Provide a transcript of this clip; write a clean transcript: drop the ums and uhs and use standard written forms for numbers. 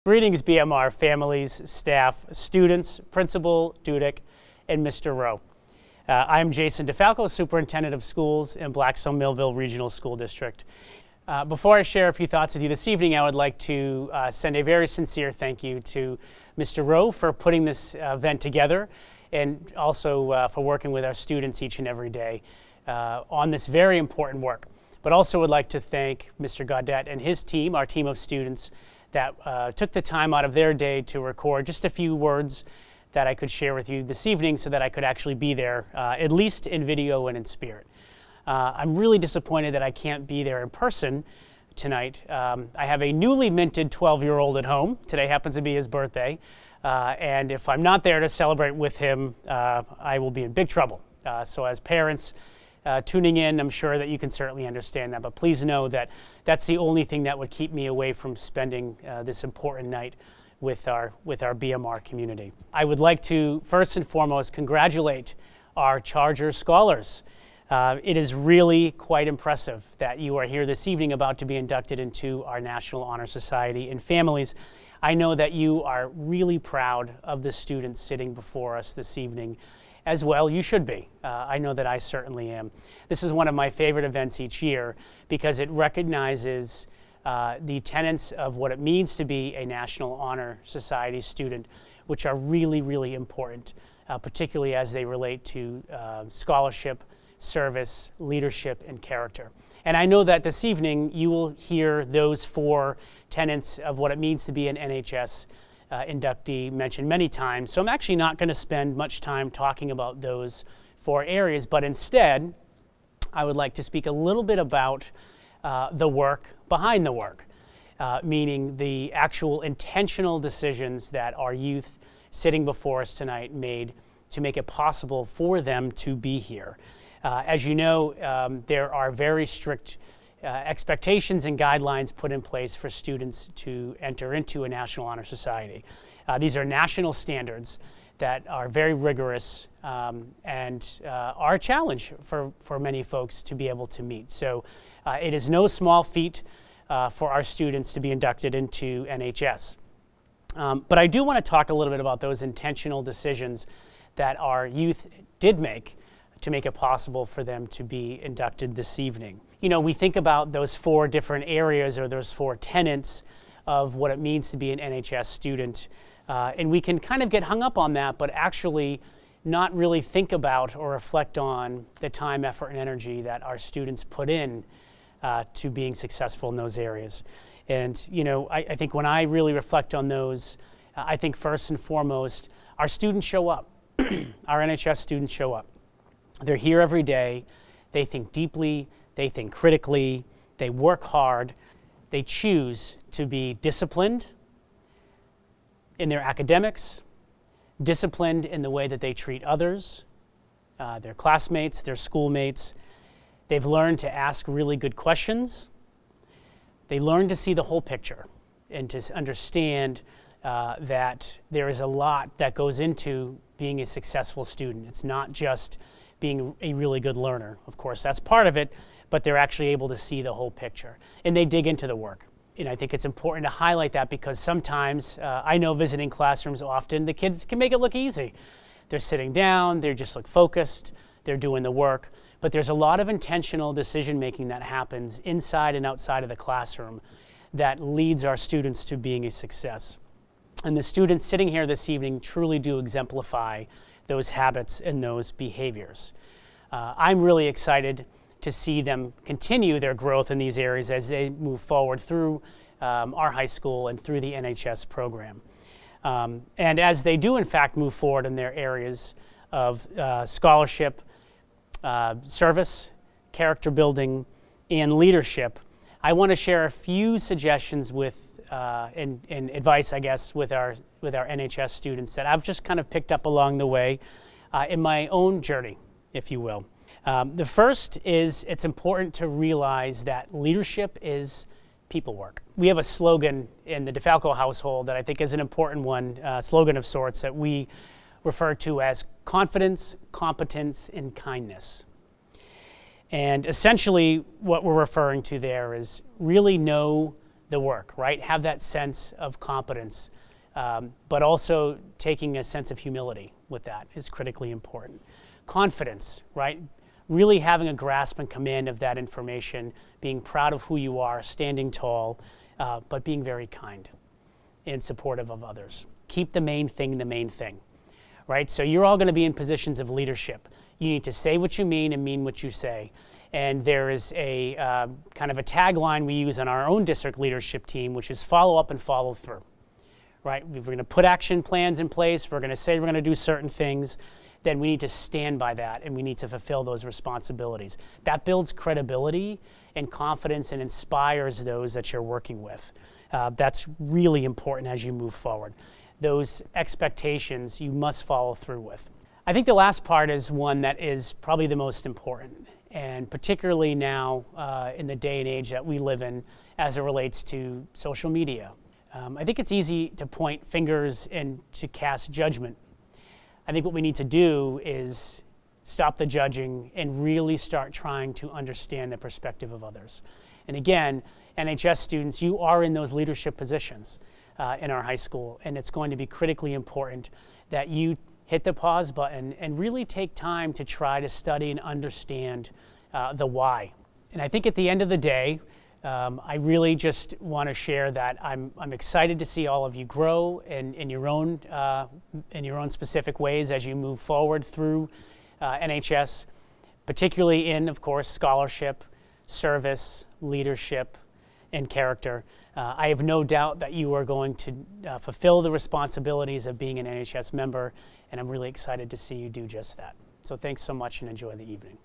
Greetings, BMR families, staff, students, Principal Dudek, and Mr. Rowe. I'm Jason DeFalco, Superintendent of Schools in Blackstone-Millville Regional School District. Before I share a few thoughts with you this evening, I would like to send a very sincere thank you to Mr. Rowe for putting this event together and also for working with our students each and every day on this very important work. But also would like to thank Mr. Gaudet and his team, our team of students, that took the time out of their day to record just a few words that I could share with you this evening so that I could actually be there, at least in video and in spirit. I'm really disappointed that I can't be there in person tonight. I have a newly minted 12-year-old at home. Today happens to be his birthday. And if I'm not there to celebrate with him, I will be in big trouble. So as parents tuning in, I'm sure that you can certainly understand that. But please know that that's the only thing that would keep me away from spending this important night with our BMR community. I would like to first and foremost congratulate our Charger Scholars. It is really quite impressive that you are here this evening about to be inducted into our National Honor Society. And families, I know that you are really proud of the students sitting before us this evening. As well, you should be. I know that I certainly am. This is one of my favorite events each year because it recognizes the tenets of what it means to be a National Honor Society student, which are really, really important, particularly as they relate to scholarship, service, leadership, and character. And I know that this evening you will hear those four tenets of what it means to be an NHS inductee mentioned many times. So I'm actually not going to spend much time talking about those four areas, but instead I would like to speak a little bit about the work behind the work, meaning the actual intentional decisions that our youth sitting before us tonight made to make it possible for them to be here. As you know, there are very strict expectations and guidelines put in place for students to enter into a National Honor Society. These are national standards that are very rigorous and are a challenge for many folks to be able to meet. So it is no small feat for our students to be inducted into NHS. But I do want to talk a little bit about those intentional decisions that our youth did make to make it possible for them to be inducted this evening. You know, we think about those four different areas or those four tenets of what it means to be an NHS student, and we can kind of get hung up on that, but actually not really think about or reflect on the time, effort, and energy that our students put in to being successful in those areas. And, you know, I think when I really reflect on those, I think first and foremost, our students show up. Our NHS students show up. They're here every day. They think deeply. They think critically. They work hard. They choose to be disciplined in their academics, disciplined in the way that they treat others, their classmates, their schoolmates. They've learned to ask really good questions. They learn to see the whole picture and to understand that there is a lot that goes into being a successful student. It's not just being a really good learner. Of course, that's part of it, but they're actually able to see the whole picture. And they dig into the work. And I think it's important to highlight that because sometimes, I know visiting classrooms often, the kids can make it look easy. They're sitting down, they just look focused, they're doing the work. But there's a lot of intentional decision making that happens inside and outside of the classroom that leads our students to being a success. And the students sitting here this evening truly do exemplify those habits and those behaviors. I'm really excited to see them continue their growth in these areas as they move forward through our high school and through the NHS program. And as they do in fact move forward in their areas of scholarship, service, character building, and leadership, I want to share a few suggestions with and advice, I guess, with our NHS students that I've just kind of picked up along the way in my own journey, if you will. The first is it's important to realize that leadership is people work. We have a slogan in the DeFalco household that I think is an important one, slogan of sorts that we refer to as confidence, competence, and kindness. And essentially what we're referring to there is really know the work, right? Have that sense of competence, but also taking a sense of humility with that is critically important. Confidence, right? Really having a grasp and command of that information, being proud of who you are, standing tall, but being very kind and supportive of others. Keep the main thing, right? So you're all going to be in positions of leadership. You need to say what you mean and mean what you say. And there is a kind of a tagline we use on our own district leadership team, which is follow up and follow through, right? If we're going to put action plans in place, we're going to say we're going to do certain things, then we need to stand by that and we need to fulfill those responsibilities. That builds credibility and confidence and inspires those that you're working with. That's really important as you move forward. Those expectations you must follow through with. I think the last part is one that is probably the most important, and particularly now in the day and age that we live in as it relates to social media. I think it's easy to point fingers and to cast judgment. I think what we need to do is stop the judging and really start trying to understand the perspective of others. And again, NHS students, you are in those leadership positions in our high school, and it's going to be critically important that you hit the pause button and really take time to try to study and understand the why. And I think at the end of the day, I really just want to share that I'm excited to see all of you grow in your own specific ways as you move forward through NHS, particularly in, of course, scholarship, service, leadership, and character. I have no doubt that you are going to fulfill the responsibilities of being an NHS member, and I'm really excited to see you do just that. So thanks so much and enjoy the evening.